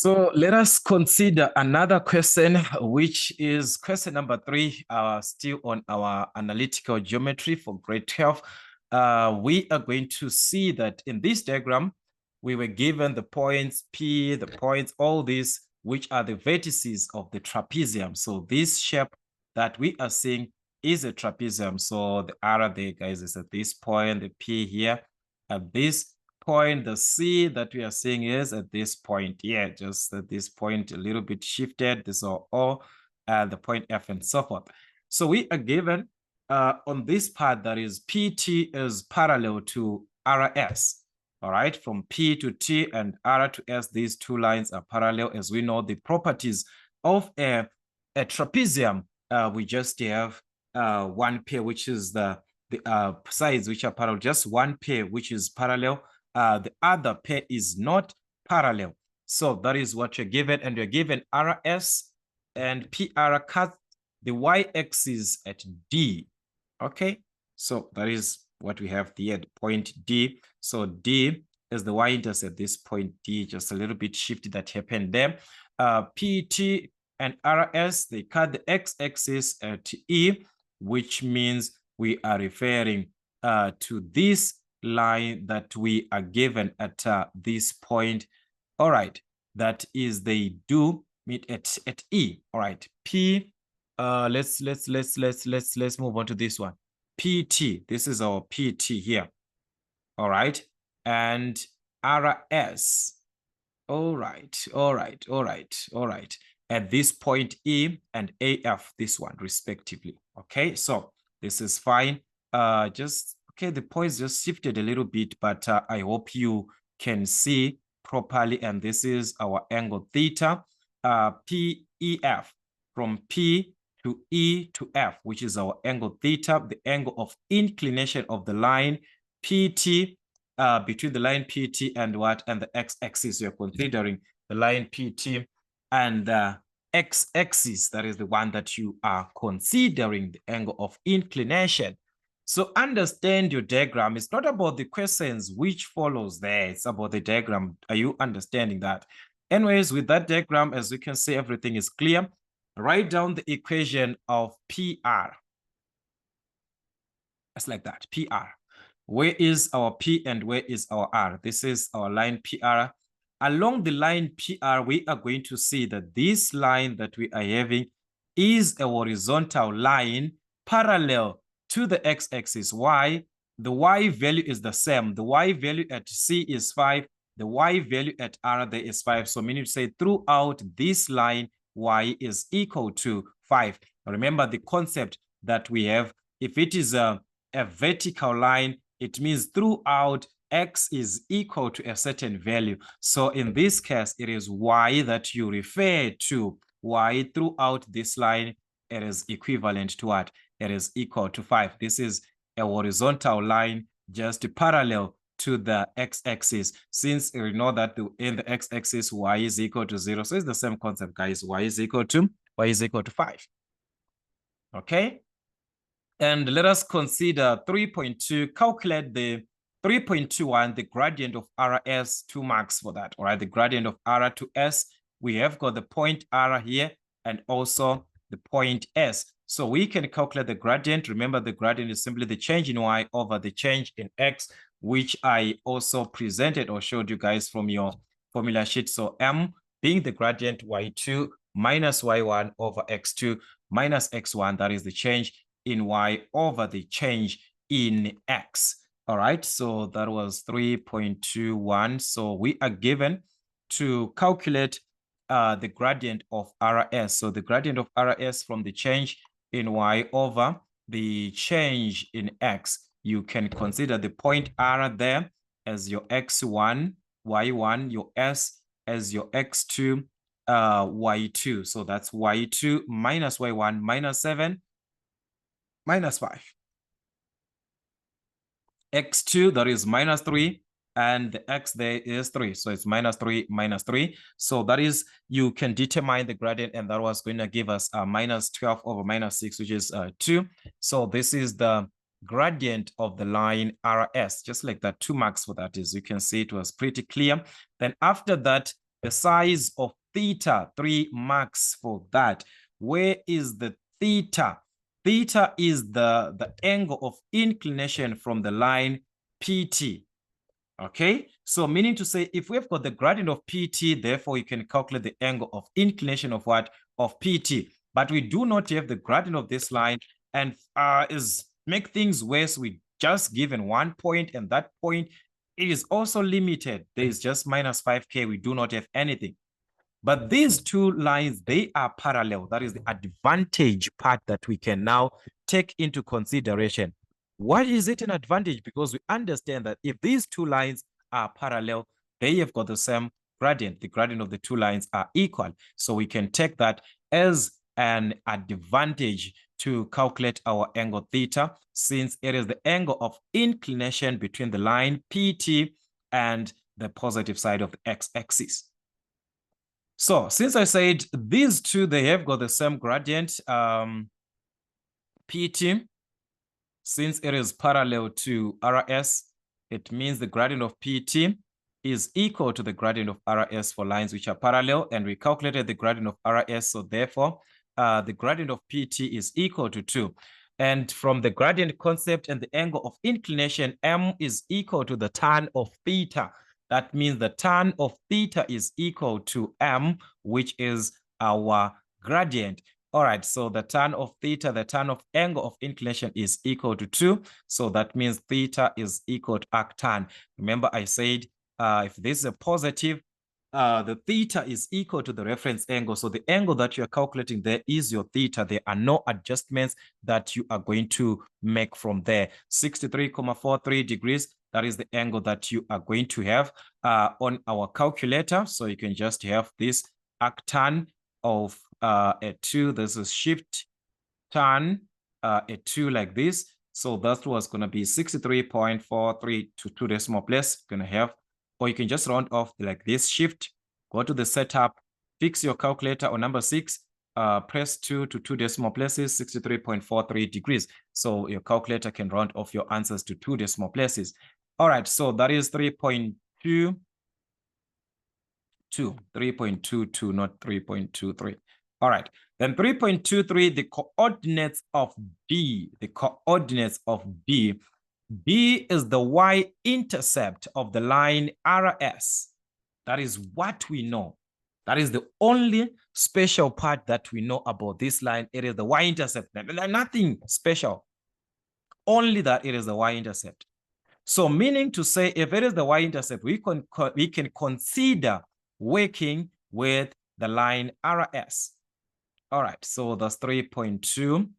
So let us consider another question, which is question number 3, still on our analytical geometry for grade 12. We are going to see that in this diagram, we were given the points P, the points, all these, which are the vertices of the trapezium. So this shape that we are seeing is a trapezium. So the R there, guys, is at this point, the P here at this point, the C that we are seeing is at this point here, just at this point, a little bit shifted, this are O, and the point F and so forth. So we are given on this part that is PT is parallel to RS, all right, from P to T and R to S, these two lines are parallel. As we know, the properties of a trapezium, we just have one pair, which is the sides which are parallel, just one pair which is parallel. The other pair is not parallel. So that is what you're given, and you're given RS and PR cut the y-axis at D. Okay, so that is what we have here, the point D. So D is the y-intercept, this point D, just a little bit shifted that happened there. PT and RS, they cut the x-axis at E, which means we are referring to this line that we are given at this point. All right, that is they do meet at E. All right, P. Let's move on to this one. PT. This is our PT here. All right, and RS. All right. At this point E and AF, this one respectively. Okay, so this is fine. Okay, the points just shifted a little bit, but I hope you can see properly. And this is our angle theta, PEF, from P to E to F, which is our angle theta, the angle of inclination of the line PT, between the line PT and what? And the x-axis. You're considering the line PT and the x-axis, that is the one that you are considering the angle of inclination. So understand your diagram. It's not about the questions which follows there. It's about the diagram. Are you understanding that? Anyways, with that diagram, as you can see, everything is clear. Write down the equation of PR. It's like that, PR. Where is our P and where is our R? This is our line PR. Along the line PR, we are going to see that this line that we are having is a horizontal line parallel to the x-axis. Why? The y value is the same. The y value at C is 5. The y value at R there is 5. So meaning to say throughout this line, y is equal to 5. Remember the concept that we have. If it is a vertical line, it means throughout x is equal to a certain value. So in this case, it is y that you refer to. Y throughout this line, it is equivalent to what? It is equal to 5. This is a horizontal line just parallel to the x-axis. Since we know that in the x-axis, y is equal to 0. So it's the same concept, guys. Y is equal to 5. Okay? And let us consider 3.2. Calculate the 3.21, the gradient of RS, 2 marks for that. All right, the gradient of R to S. We have got the point R here and also the point S. So we can calculate the gradient. Remember, the gradient is simply the change in Y over the change in X, which I also presented or showed you guys from your formula sheet. So M being the gradient, Y2 minus Y1 over X2 minus X1, that is the change in Y over the change in X. All right, so that was 3.21. So we are given to calculate the gradient of RS. So the gradient of RS from the change in Y over the change in X. You can consider the point R there as your X1, Y1, your S as your X2, Y2. So that's Y2 minus Y1 minus 7 minus 5. X2, that is minus 3, and the X there is 3. So it's minus 3, minus 3. So that is, you can determine the gradient, and that was going to give us minus 12 over minus 6, which is 2. So this is the gradient of the line RS, just like that, 2 marks for that. As you can see, it was pretty clear. Then after that, The size of theta, 3 marks for that. Where is the theta? Theta is the angle of inclination from the line PT. Okay, so meaning to say, if we've got the gradient of PT, therefore you can calculate the angle of inclination of what? Of PT. But we do not have the gradient of this line, and is make things worse, we just given 1 point, and that point is also limited. There is just minus 5K. We do not have anything. But these two lines, they are parallel. That is the advantage part that we can now take into consideration. Why is it an advantage? Because we understand that if these two lines are parallel, they have got the same gradient. The gradient of the two lines are equal. So we can take that as an advantage to calculate our angle theta, since it is the angle of inclination between the line PT and the positive side of the x-axis. So since I said these two, they have got the same gradient, PT, since it is parallel to RS, it means the gradient of PT is equal to the gradient of RS for lines which are parallel, and we calculated the gradient of RS, so therefore the gradient of PT is equal to 2. And from the gradient concept and the angle of inclination, M is equal to the tan of theta. That means the tan of theta is equal to M, which is our gradient. All right, so the tan of theta, the tan of angle of inclination is equal to 2. So that means theta is equal to arctan. Remember, I said if this is a positive, the theta is equal to the reference angle. So the angle that you are calculating there is your theta. There are no adjustments that you are going to make from there. 63.43 degrees. That is the angle that you are going to have on our calculator. So you can just have this arctan of a 2. This is shift tan a 2 like this. So that was going to be 63.43 to 2 decimal place. You're going to have, or you can just round off like this, shift, go to the setup, fix your calculator on number 6, press 2 to 2 decimal places, 63.43 degrees. So your calculator can round off your answers to 2 decimal places. All right, so that is 3.22, 3.22, not 3.23. All right, then 3.23, the coordinates of B, the coordinates of B. B is the y-intercept of the line RS. That is what we know. That is the only special part that we know about this line. It is the y-intercept. Nothing special. Only that it is the y-intercept. So meaning to say, if it is the y-intercept, we can consider working with the line RS. All right, so that's 3.2.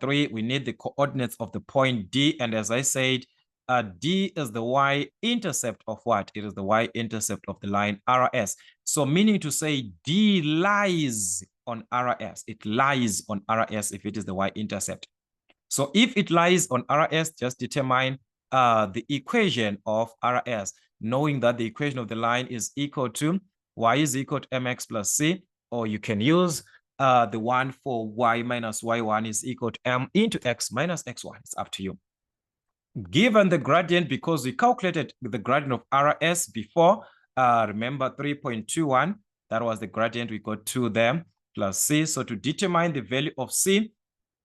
3, we need the coordinates of the point D. And as I said, D is the y-intercept of what? It is the y-intercept of the line RS. So meaning to say D lies on RS. It lies on RS if it is the y-intercept. So if it lies on RS, just determine the equation of RS, knowing that the equation of the line is equal to y is equal to mx plus c, or you can use the one for y minus y1 is equal to m into x minus x1. It's up to you. Given the gradient, because we calculated the gradient of RS before, remember 3.21, that was the gradient, we got 2 there, plus c. So to determine the value of c,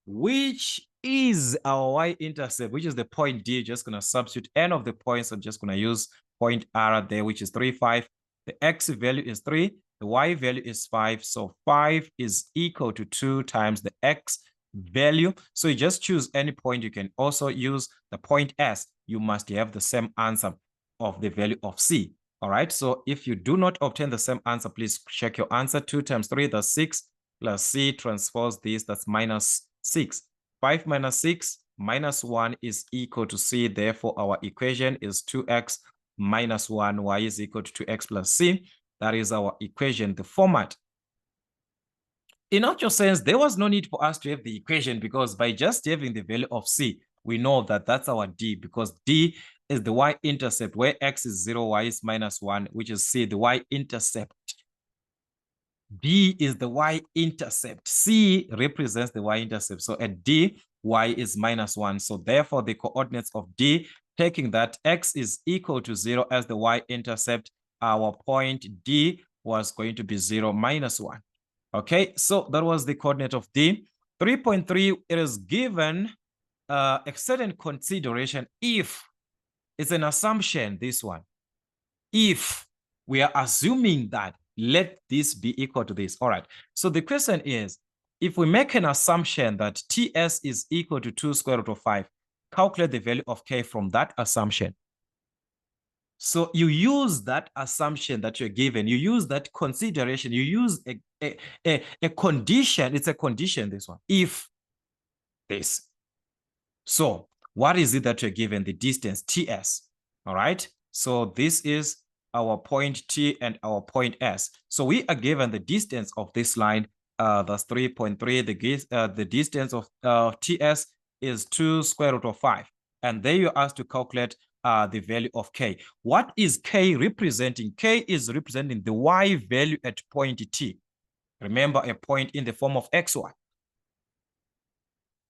which is our y-intercept, which is the point D, just going to substitute n of the points. I'm just going to use point R there, which is 3, 5. The x value is 3. The y value is 5. So 5 is equal to 2 times the x value. So you just choose any point. You can also use the point S. You must have the same answer of the value of C. All right. So if you do not obtain the same answer, please check your answer. 2 times 3, that's 6, plus C transpose this, that's minus 6. 5 minus 6 minus 1 is equal to C. Therefore, our equation is 2x minus 1. Y is equal to 2x plus C. That is our equation, the format. In actual sense, there was no need for us to have the equation, because by just having the value of C, we know that that's our D, because D is the y-intercept, where x is 0, y is minus 1, which is C, the y-intercept. D is the y-intercept. C represents the y-intercept. So at D, y is minus 1. So therefore, the coordinates of D, taking that x is equal to 0 as the y-intercept, our point D was going to be 0, -1. Okay, so that was the coordinate of D. 3.3, it is given a certain consideration if it's an assumption, this one. If we are assuming that, let this be equal to this. All right, so the question is, if we make an assumption that TS is equal to 2 square root of 5, calculate the value of K from that assumption. So you use that assumption that you're given, you use that consideration, you use a condition, it's a condition, this one, if this. So what is it that you're given? The distance, TS, all right? So this is our point T and our point S. So we are given the distance of this line, that's 3.3. The distance of TS is 2 square root of 5. And there you're asked to calculate the value of K. What is K representing? K is representing the Y value at point T. Remember, a point in the form of XY.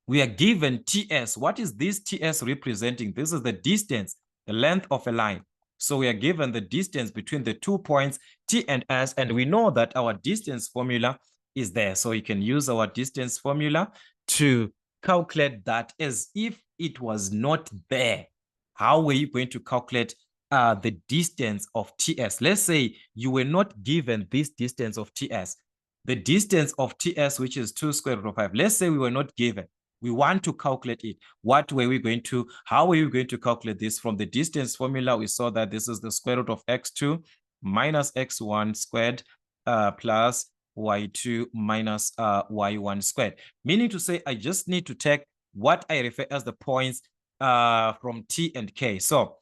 We are given TS. What is this TS representing? This is the distance, the length of a line. So we are given the distance between the 2 points T and S, and we know that our distance formula is there. So you can use our distance formula to calculate that as if it was not there. How were you going to calculate the distance of TS? Let's say you were not given this distance of TS. The distance of TS, which is 2 square root of 5. Let's say we were not given. We want to calculate it. What were we going to, how were you going to calculate this? From the distance formula, we saw that this is the square root of x2 minus x1 squared plus y2 minus y1 squared. Meaning to say, I just need to take what I refer as the points from T and K. So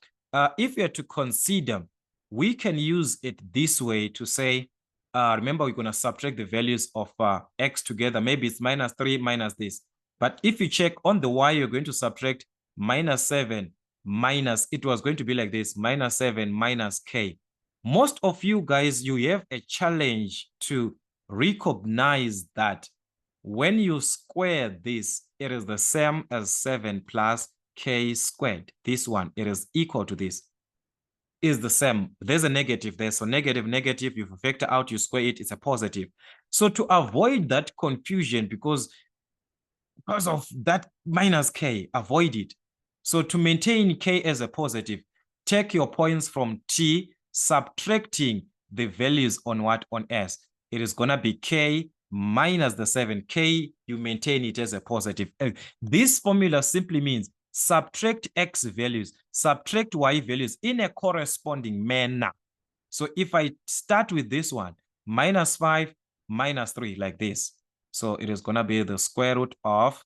if we are to consider, we can use it this way to say, remember, we're going to subtract the values of x together. Maybe it's -3 minus this. But if you check on the y, you're going to subtract -7 minus, it was going to be like this, -7 minus K. Most of you guys, you have a challenge to recognize that when you square this, it is the same as 7 plus K squared. This one, it is equal to this. Is the same. There's a negative there. So negative, negative, if you factor out, you square it, it's a positive. So to avoid that confusion, because of that minus K, avoid it. So to maintain K as a positive, take your points from T, subtracting the values on what? On S. It is going to be K minus the 7. K, you maintain it as a positive. This formula simply means subtract X values, subtract Y values in a corresponding manner. So if I start with this one, -5, -3, like this. So it is going to be the square root of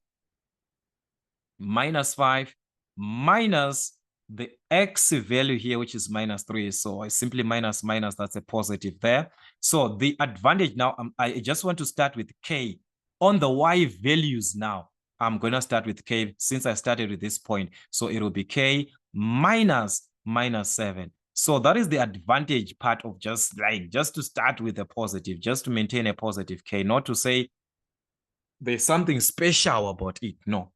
-5 minus the X value here, which is -3. So I simply minus, that's a positive there. So the advantage now, I just want to start with K. On the Y values now, I'm going to start with K since I started with this point. So it will be K minus -7. So that is the advantage part of just to start with a positive, just to maintain a positive K, not to say there's something special about it. No,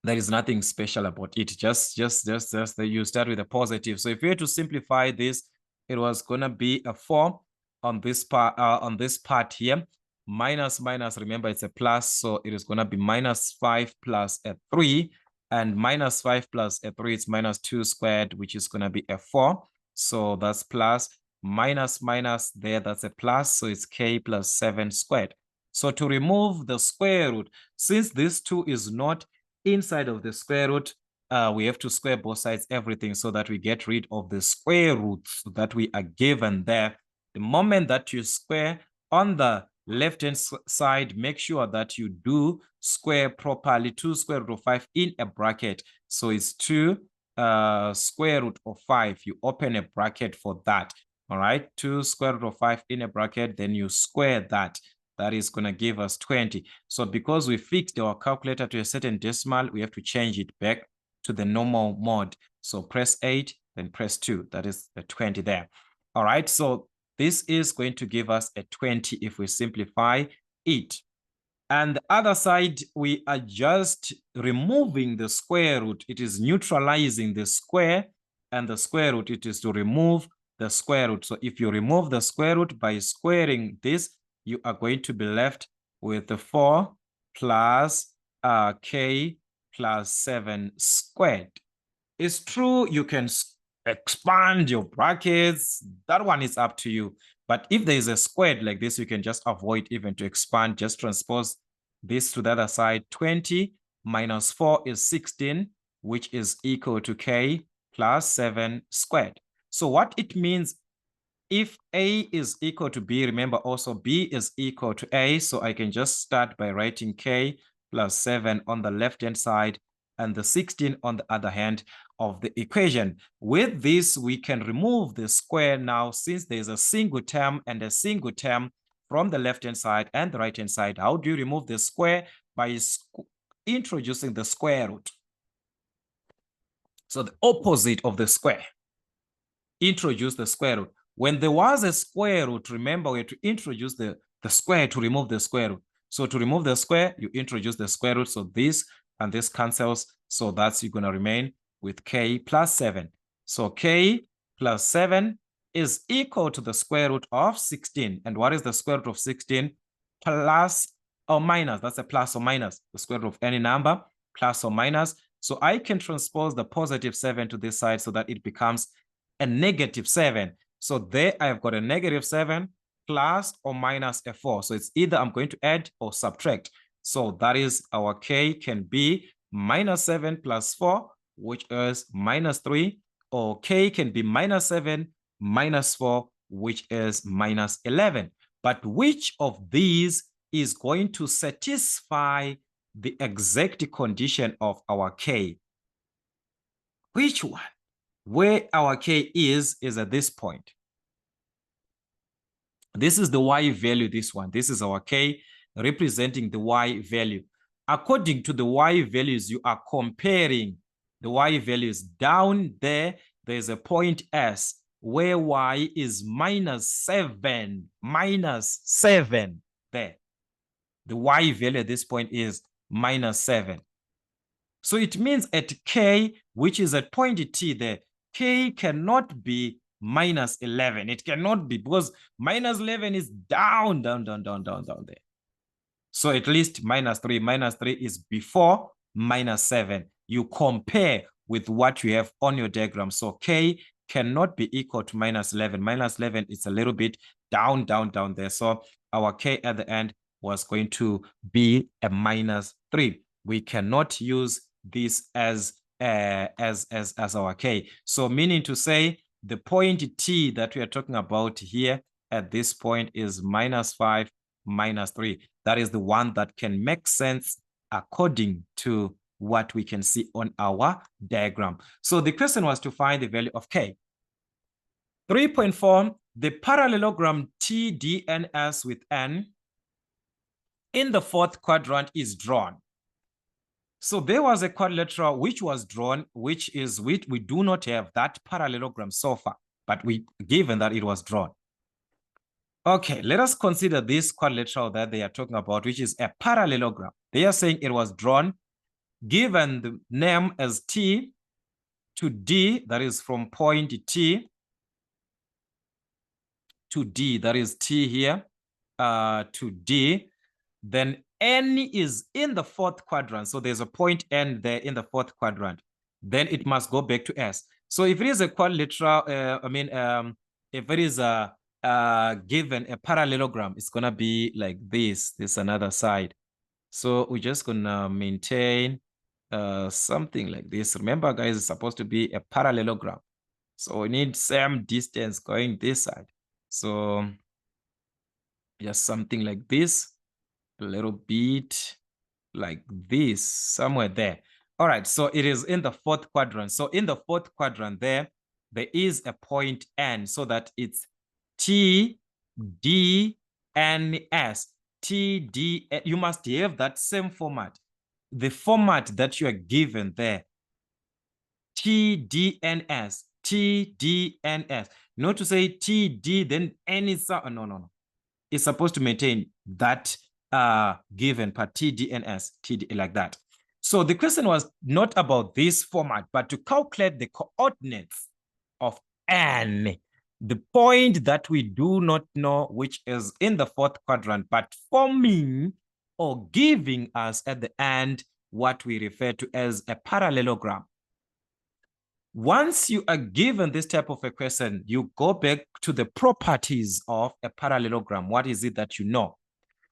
there is nothing special about it. Just that you start with a positive. So if we were to simplify this, it was gonna be a 4 on this part here. Minus, remember it's a plus, so it is gonna be -5 plus a 3. And -5 plus a 3, it's -2 squared, which is gonna be a 4. So that's plus, minus there, that's a plus, so it's K plus 7 squared. So to remove the square root, since this 2 is not inside of the square root, we have to square both sides, everything, so that we get rid of the square roots that we are given there. The moment that you square on the left-hand side, make sure that you do square properly. 2 square root of 5 in a bracket. So it's 2 square root of 5. You open a bracket for that. All right, 2 square root of 5 in a bracket, then you square that. That is going to give us 20. So because we fixed our calculator to a certain decimal, we have to change it back to the normal mode. So press 8, then press 2. That is the 20 there. All right, so this is going to give us a 20 if we simplify it. And the other side, we are just removing the square root. It is neutralizing the square and the square root, it is to remove the square root. So if you remove the square root by squaring this, you are going to be left with the 4 plus k plus 7 squared. It's true, you can expand your brackets. That one is up to you. But if there is a squared like this, you can just avoid even to expand. Just transpose this to the other side. 20 minus 4 is 16, which is equal to k plus 7 squared. So what it means, if a is equal to b, remember also b is equal to a. So I can just start by writing k plus 7 on the left-hand side and the 16 on the other hand of the equation. With this, we can remove the square now, since there's a single term and a single term from the left-hand side and the right-hand side. How do you remove the square? By introducing the square root. So the opposite of the square. Introduce the square root. When there was a square root, remember we had to introduce the square to remove the square root. So to remove the square, you introduce the square root. So this and this cancels. So that's you're going to remain with k plus 7. So k plus 7 is equal to the square root of 16. And what is the square root of 16? Plus or minus. That's a plus or minus. The square root of any number, plus or minus. So I can transpose the positive 7 to this side so that it becomes a negative 7. So there I've got a negative 7 plus or minus a 4. So it's either I'm going to add or subtract. So that is our k can be minus 7 plus 4, which is minus 3, or k can be minus 7 minus 4, which is minus 11. But which of these is going to satisfy the exact condition of our k? Which one? Where our k is at this point. This is the y value, this one. This is our k representing the y value. According to the y values, you are comparing the y values. Down there, there's a point S where y is minus 7. Minus 7 there. The y value at this point is minus 7. So it means at k, which is at point t there, k cannot be minus 11. It cannot be, because minus 11 is down there. So at least minus 3. Minus 3 is before minus 7. You compare with what you have on your diagram. So k cannot be equal to minus 11. Minus 11 is a little bit down there. So our k at the end was going to be a minus 3. We cannot use this as our k. So meaning to say the point t that we are talking about here at this point is minus 5, minus 3. That is the one that can make sense according to what we can see on our diagram. So the question was to find the value of k. 3.4, the parallelogram TDNS with n in the fourth quadrant is drawn. So there was a quadrilateral which was drawn, we do not have that parallelogram so far, but given that it was drawn. Okay, let us consider this quadrilateral that they are talking about, which is a parallelogram. They are saying it was drawn, given the name as T to D, that is from point T to D, that is T here, to D, then N is in the fourth quadrant. So there's a point N there in the fourth quadrant. Then it must go back to S. So if it is a quadrilateral, if it is given a parallelogram, it's going to be like this. This is another side. So we're just going to maintain something like this. Remember, guys, it's supposed to be a parallelogram. So we need same distance going this side. So just something like this, a little bit like this, somewhere there. All right, so it is in the fourth quadrant. So in the fourth quadrant there is a point N, so that it's T, D, N, S. T, D, you must have that same format. The format that you are given there. T, D, N, S. T, D, N, S. Not to say T, D, then N is... No. It's supposed to maintain that given part T, D, N, S, T, D, like that. So the question was not about this format, but to calculate the coordinates N. The point that we do not know, which is in the fourth quadrant, but forming or giving us at the end what we refer to as a parallelogram. Once you are given this type of a question, you go back to the properties of a parallelogram. What is it that you know?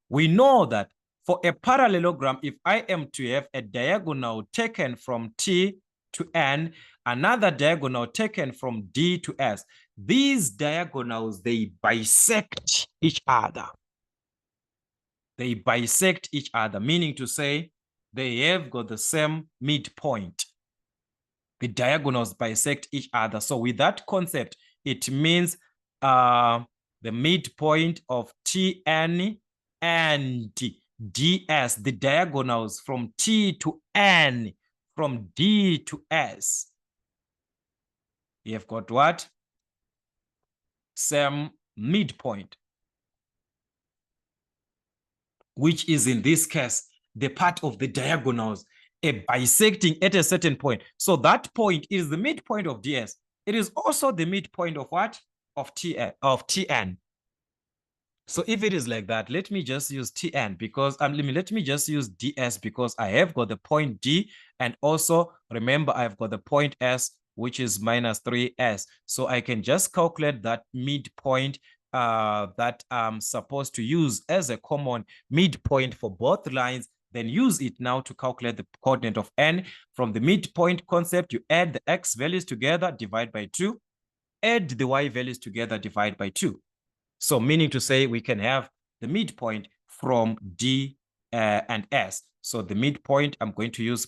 We know that for a parallelogram, if I am to have a diagonal taken from T to N, another diagonal taken from D to S, these diagonals, they bisect each other. They bisect each other, meaning to say they have got the same midpoint. The diagonals bisect each other. So with that concept, it means the midpoint of Tn and ds, the diagonals from T to N, from D to S. You've got what? Same midpoint, which is in this case, the part of the diagonals bisecting at a certain point. So that point is the midpoint of ds. It is also the midpoint of what? Of Tn. So if it is like that, let me just use Tn because let me just use ds because I have got the point D, and also remember I've got the point S, which is minus 3s. So I can just calculate that midpoint that I'm supposed to use as a common midpoint for both lines, then use it now to calculate the coordinate of n. From the midpoint concept, you add the x values together, divide by 2, add the y values together, divide by 2. So meaning to say we can have the midpoint from D and S. So the midpoint, I'm going to use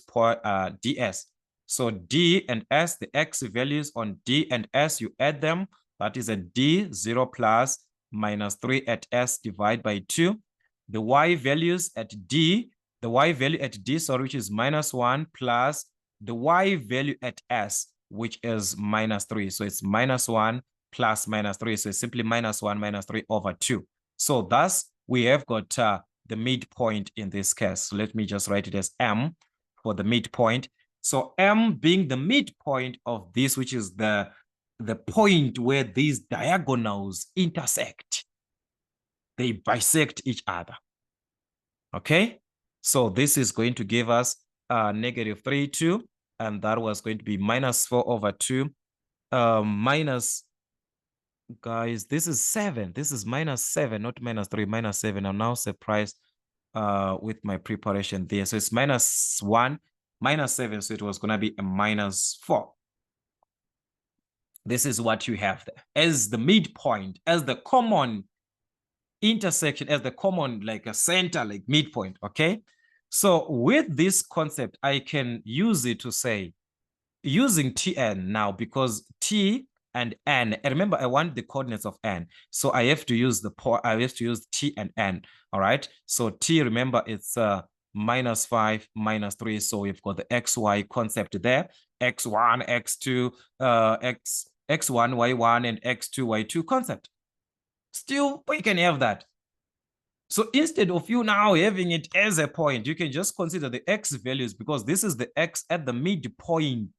ds. So D and S, the x values on D and S, you add them. That is a D, 0 plus minus 3 at S, divide by 2. The y values at D, the y value at D, sorry, which is minus 1, plus the y value at S, which is minus 3. So it's minus 1 plus minus 3. So it's simply minus 1 minus 3 over 2. So thus, we have got the midpoint in this case. So let me just write it as M for the midpoint. So M being the midpoint of this, which is the point where these diagonals intersect. They bisect each other. Okay? So this is going to give us negative 3, 2. And that was going to be minus 4 over 2. Minus, guys, this is 7. This is minus 7, not minus 3, minus 7. I'm now surprised with my preparation there. So it's minus 1, minus 7. So it was going to be a minus 4. This is what you have there as the midpoint, as the common intersection, as the common, like a center, like midpoint. Okay. So with this concept, I can use it to say, using Tn now, because T and N, and remember I want the coordinates of N, so I have to use T and N. All right, so T, remember it's minus 5 minus 3, so we've got the xy concept there, x1 x2 x1 y1 and x2 y2 concept. Still, we can have that. So instead of you now having it as a point, you can just consider the x values, because this is the x at the midpoint.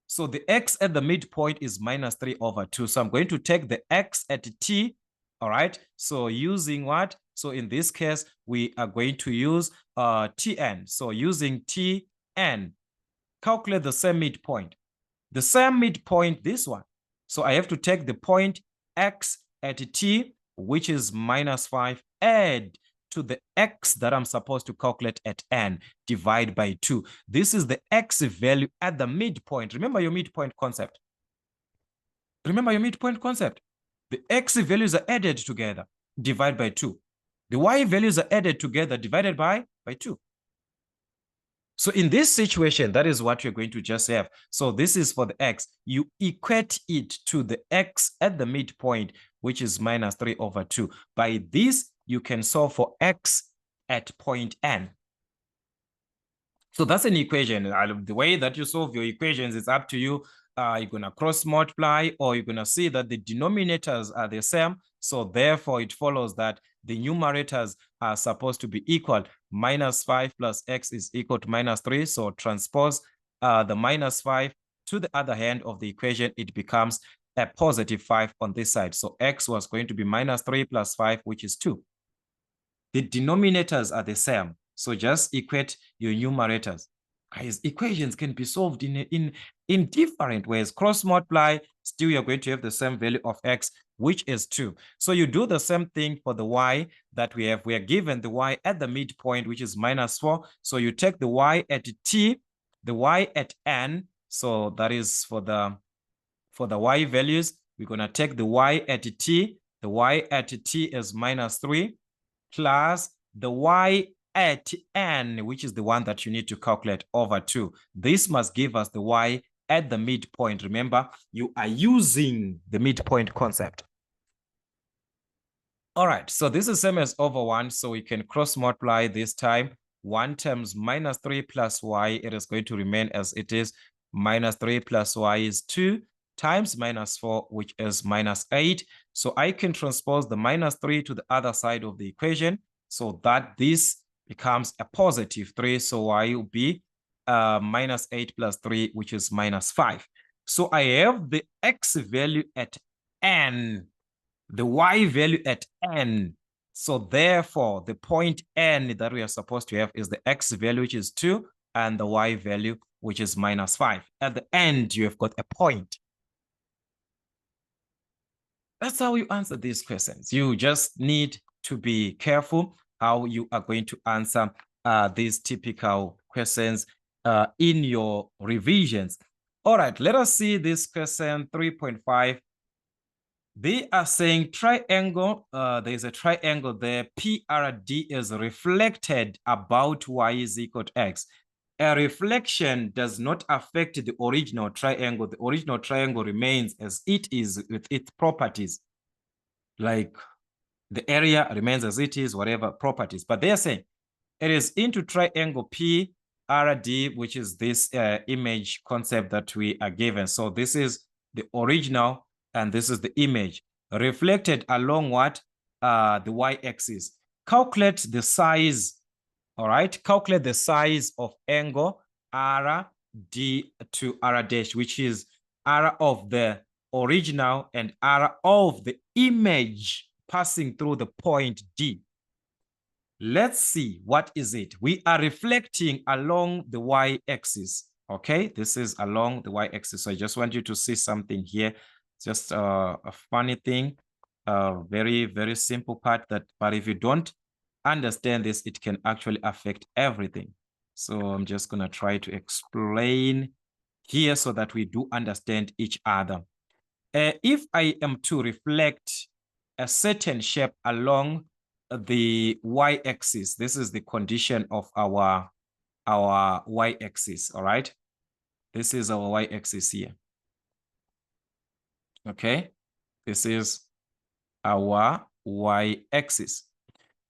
So the x at the midpoint is minus 3 over 2. So I'm going to take the x at t, all right? So using what? So in this case, we are going to use Tn. So using Tn, calculate the same midpoint. The same midpoint, this one. So I have to take the point x at t, which is minus 5, add to the x that I'm supposed to calculate at n, divide by 2. This is the x value at the midpoint. Remember your midpoint concept. Remember your midpoint concept. The x values are added together, divide by 2. The y values are added together, divided by 2. So in this situation, that is what you're going to just have. So this is for the x. You equate it to the x at the midpoint, which is minus 3 over 2. By this, you can solve for x at point n. So that's an equation. The way that you solve your equations is up to you. You're going to cross multiply, or you're going to see that the denominators are the same. So therefore, it follows that the numerators are supposed to be equal. Minus 5 plus x is equal to minus 3. So transpose the minus 5 to the other hand of the equation, it becomes a positive 5 on this side. So x was going to be minus 3 plus 5, which is 2. The denominators are the same. So just equate your numerators. Guys, equations can be solved in different ways. Cross multiply, still you're going to have the same value of x, which is 2. So you do the same thing for the y that we have. We are given the y at the midpoint, which is minus 4. So you take the y at t, the y at n. So that is for the y values. We're going to take the y at t. The y at t is minus 3 plus the y at n, which is the one that you need to calculate, over 2. This must give us the y at the midpoint. Remember, you are using the midpoint concept. All right, so this is same as over 1, so we can cross multiply this time. 1 times minus 3 plus y, it is going to remain as it is. Minus 3 plus y is 2 times minus 4, which is minus 8. So I can transpose the minus 3 to the other side of the equation so that this becomes a positive 3. So y will be minus 8 plus 3, which is minus 5. So I have the x value at n, the y value at n. So therefore, the point n that we are supposed to have is the x value, which is 2, and the y value, which is minus 5. At the end, you have got a point. That's how you answer these questions. You just need to be careful how you are going to answer these typical questions in your revisions. All right, let us see this question 3.5. They are saying triangle, there's a triangle there, PRD is reflected about y is equal to x. A reflection does not affect the original triangle. The original triangle remains as it is with its properties. Like the area remains as it is, whatever properties. But they are saying it is into triangle PRD, which is this image concept that we are given. So this is the original and this is the image reflected along what? The y-axis. Calculate the size. All right, calculate the size of angle RD to R dash, which is R of the original and R of the image passing through the point D. Let's see, what is it? We are reflecting along the y-axis, okay? This is along the y-axis. So I just want you to see something here. Just a funny thing, very, very simple part that, but if you don't understand this, it can actually affect everything. So I'm just going to try to explain here so that we do understand each other. If I am to reflect a certain shape along the y-axis, this is the condition of our y-axis, all right? This is our y-axis here. Okay, this is our y-axis.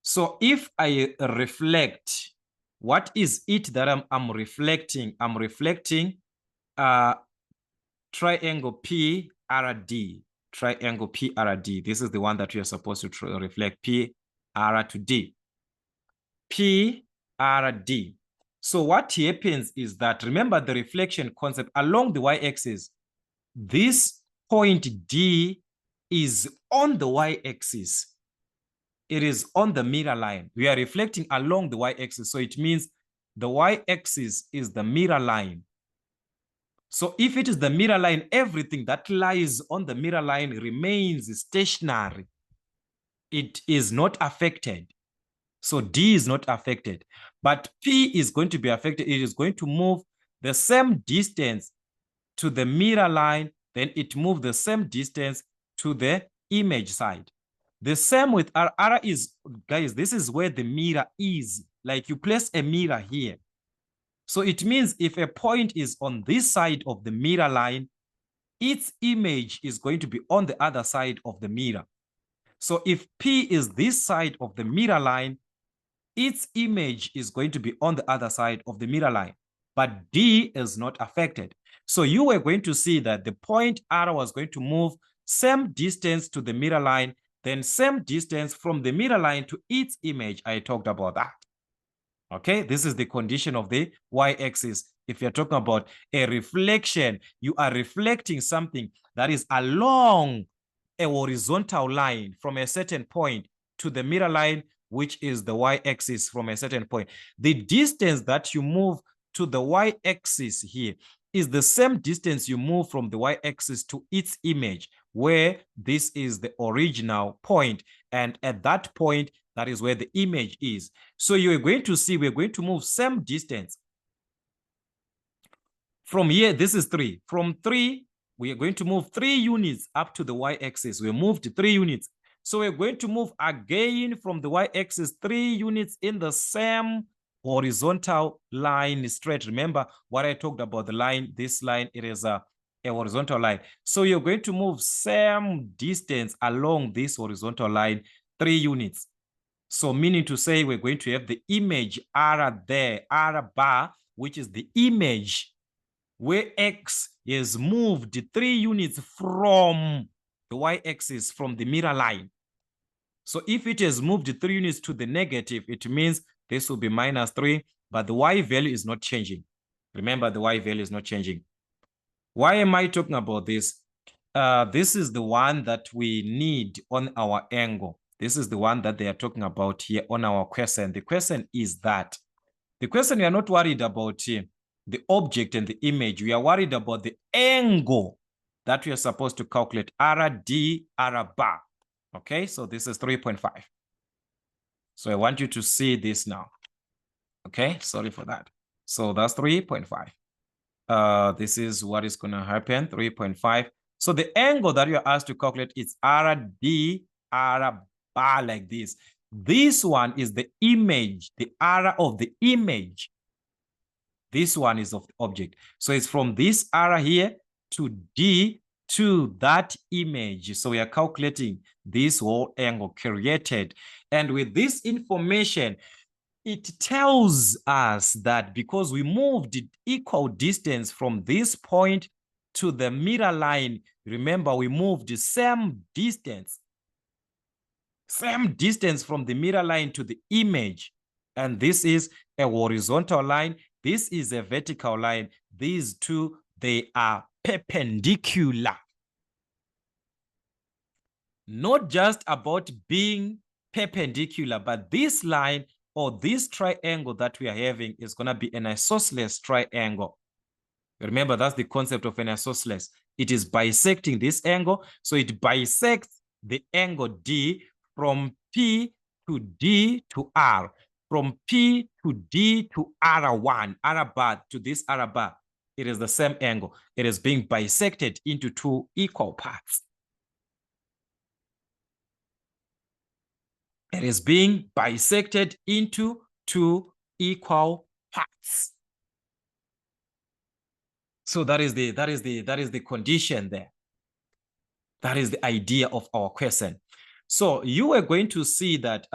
So if I reflect, what is it that I'm reflecting? I'm reflecting triangle PRD, triangle PRD. This is the one that we are supposed to reflect, PR to D. PRD. So what happens is that, remember the reflection concept along the y-axis, this point D is on the y-axis. It is on the mirror line. We are reflecting along the y-axis. So it means the y-axis is the mirror line. So if it is the mirror line, everything that lies on the mirror line remains stationary. It is not affected. So D is not affected. But P is going to be affected. It is going to move the same distance to the mirror line. Then it moves the same distance to the image side. The same with R. R is, guys, this is where the mirror is. Like you place a mirror here. So it means if a point is on this side of the mirror line, its image is going to be on the other side of the mirror. So if P is this side of the mirror line, its image is going to be on the other side of the mirror line. But D is not affected. So you were going to see that the point R was going to move same distance to the mirror line, then same distance from the mirror line to its image. I talked about that. Okay, this is the condition of the y-axis. If you're talking about a reflection, you are reflecting something that is along a horizontal line from a certain point to the mirror line, which is the y-axis from a certain point. The distance that you move to the y-axis here is the same distance you move from the y-axis to its image, where this is the original point. And at that point, that is where the image is. So you're going to see we're going to move same distance. From here, this is 3. From 3, we are going to move 3 units up to the y-axis. We moved 3 units. So we're going to move again from the y-axis 3 units in the same horizontal line straight. Remember what I talked about, the line, this line, it is a horizontal line. So you're going to move same distance along this horizontal line 3 units. So meaning to say we're going to have the image R there, R bar, which is the image where X is moved 3 units from the y-axis, from the mirror line. So if it has moved 3 units to the negative, it means this will be -3, but the y value is not changing. Remember, the y value is not changing. Why am I talking about this? This is the one that we need on our angle. This is the one that they are talking about here on our question. The question is that, the question, we are not worried about here, the object and the image. We are worried about the angle that we are supposed to calculate, RD, R bar. Okay, so this is 3.5. So I want you to see this now. Okay, sorry for that. So that's 3.5. This is what is going to happen, 3.5. So the angle that you are asked to calculate is RD, R bar, like this. This one is the image, the R of the image. This one is of the object. So it's from this R here to D to that image. So we are calculating this whole angle created. And with this information, it tells us that because we moved equal distance from this point to the mirror line, remember we moved the same distance from the mirror line to the image. And this is a horizontal line. This is a vertical line. These two, they are perpendicular. Not just about being perpendicular, but this line or this triangle that we are having is going to be an isosceles triangle. Remember, that's the concept of an isosceles. It is bisecting this angle. So it bisects the angle D from P to D to R, from P to D to R1, R bar to this R bar. It is the same angle. It is being bisected into 2 equal parts. It is being bisected into 2 equal parts. So that is the condition there. That is the idea of our question. So you are going to see that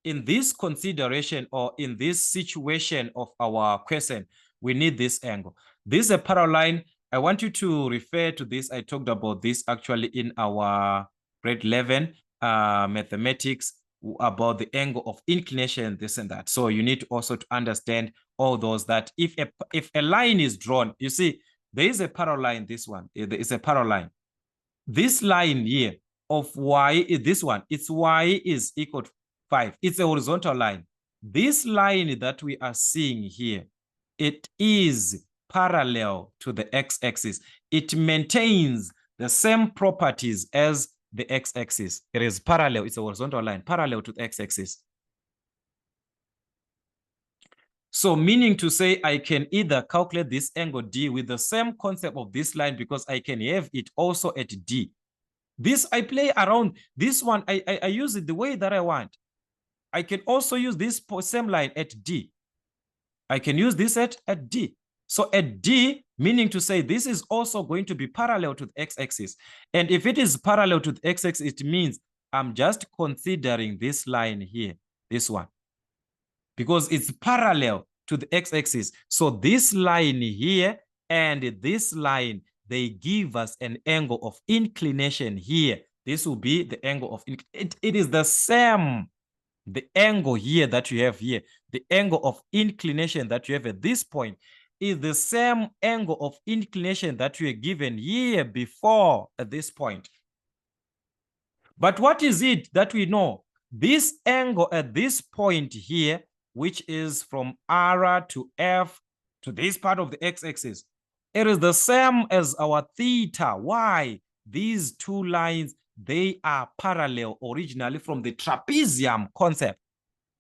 in this consideration or in this situation of our question, we need this angle. This is a parallel line. I want you to refer to this. I talked about this actually in our grade 11 mathematics, about the angle of inclination, this and that. So you need also to understand all those, that if a line is drawn, you see, there is a parallel line, this one, there is a parallel line. This line here of y is this one, its y is equal to 5. It's a horizontal line. This line that we are seeing here, it is parallel to the x-axis. It maintains the same properties as the x-axis. It is parallel. It's a horizontal line parallel to the x-axis. So meaning to say, I can either calculate this angle D with the same concept of this line, because I can have it also at D. This, I play around. This one, I use it the way that I want. I can also use this same line at D. I can use this at D. So at D, meaning to say this is also going to be parallel to the x-axis. And if it is parallel to the x-axis, it means I'm just considering this line here, this one, because it's parallel to the x-axis. So this line here and this line, they give us an angle of inclination here. This will be the angle of, it is the same. The angle here that you have here, the angle of inclination that you have at this point, is the same angle of inclination that we are given here before at this point. But what is it that we know? This angle at this point here, which is from R to F to this part of the x-axis, it is the same as our theta. Why? These two lines, they are parallel originally from the trapezium concept.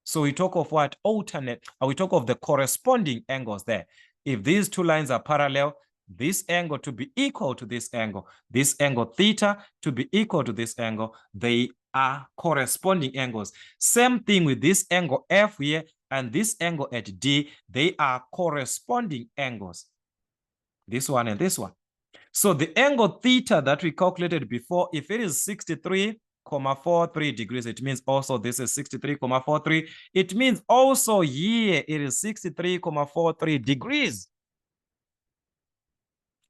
So we talk of what? Alternate, we talk of the corresponding angles there. If these two lines are parallel, this angle to be equal to this angle theta to be equal to this angle, they are corresponding angles. Same thing with this angle F here and this angle at D, they are corresponding angles. This one and this one. So the angle theta that we calculated before, if it is 63,43 degrees, it means also this is 63,43. It means also here it is 63,43 degrees.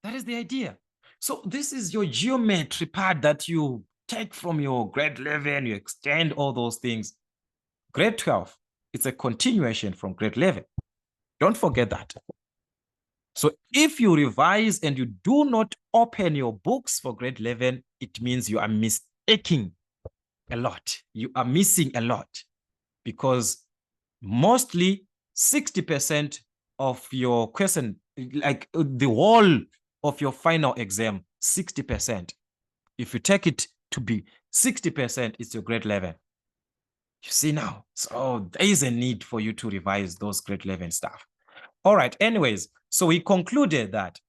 That is the idea. So this is your geometry part that you take from your grade 11, you extend all those things. Grade 12, it's a continuation from grade 11. Don't forget that. So if you revise and you do not open your books for grade 11, it means you are mistaking a lot. You are missing a lot because mostly 60% of your question, like the whole of your final exam, 60%. If you take it to be 60%, it's your grade 11. You see now, so there is a need for you to revise those grade 11 stuff. All right, anyways, so we concluded that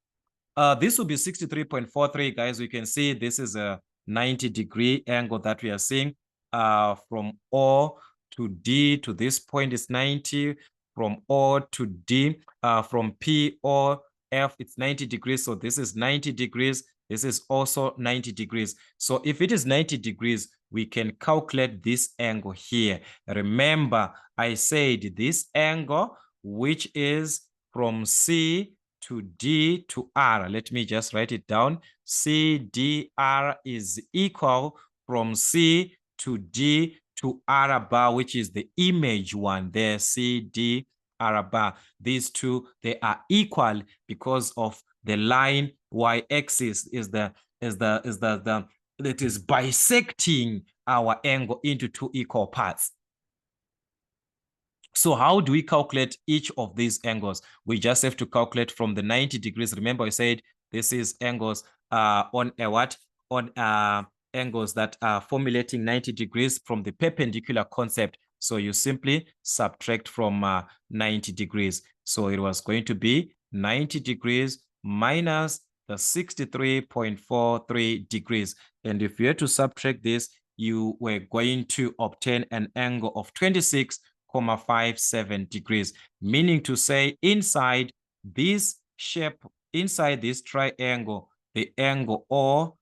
this will be 63.43, guys. We can see this is a 90-degree angle that we are seeing from O to D to this point is 90, from O to D, from P or F, it's 90 degrees. So this is 90 degrees. This is also 90 degrees. So if it is 90 degrees, we can calculate this angle here. Remember, I said this angle, which is from C to D to R. Let me just write it down. CDR is equal from C to D to R bar, which is the image one there, CDR bar. These two, they are equal because of the line y-axis is it is bisecting our angle into two equal parts. So how do we calculate each of these angles? We just have to calculate from the 90 degrees. Remember, I said this is angles on a what? On angles that are formulating 90 degrees from the perpendicular concept. So you simply subtract from 90 degrees. So it was going to be 90 degrees minus the 63.43 degrees. And if you had to subtract this, you were going to obtain an angle of 26.57 degrees, meaning to say inside this shape, inside this triangle, the angle O,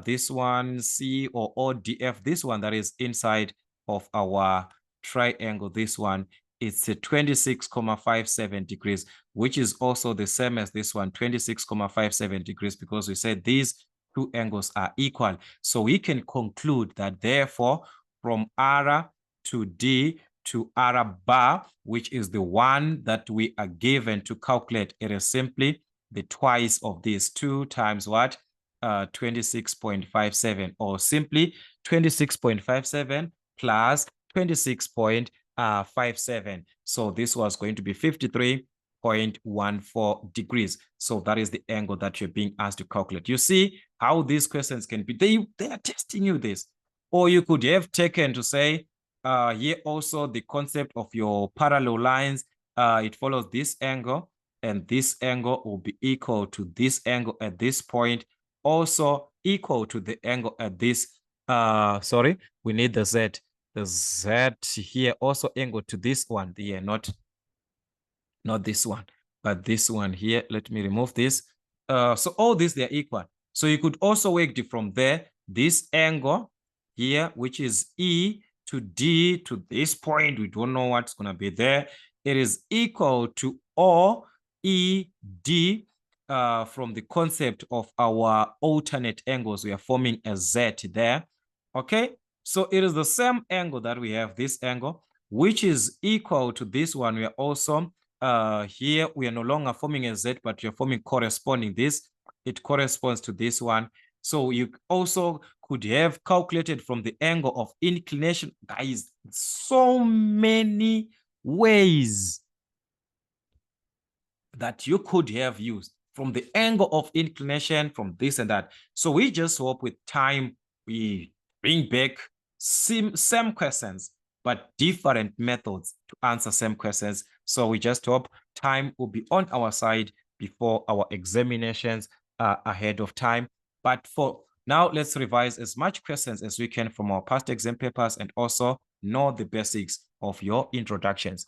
this one C or ODF, this one that is inside of our triangle, this one, it's a 26.57 degrees, which is also the same as this one, 26.57 degrees, because we said these two angles are equal. So we can conclude that therefore from R to D to R bar, which is the one that we are given to calculate, it is simply the twice of this, 2 times what? 26.57, or simply 26.57 plus 26.57. So this was going to be 53.14 degrees. So that is the angle that you're being asked to calculate. You see how these questions can be, they are testing you this. Or you could have taken to say, here also the concept of your parallel lines, it follows this angle, and this angle will be equal to this angle at this point, also equal to the angle at this, sorry, we need the Z. The Z here also angle to this one here, not this one, but this one here. Let me remove this. So all these, they are equal. So you could also work from there, this angle here, which is E to D to this point, we don't know what's going to be there. It is equal to OED from the concept of our alternate angles. We are forming a Z there. Okay, so it is the same angle that we have, this angle, which is equal to this one. We are also here we are no longer forming a Z, but you're forming corresponding this. It corresponds to this one. So you also could have calculated from the angle of inclination. Guys, so many ways that you could have used from the angle of inclination, from this and that. So we just hope with time we bring back same questions, but different methods to answer same questions. So we just hope time will be on our side before our examinations are ahead of time. But for now, let's revise as much questions as we can from our past exam papers and also know the basics of your introductions.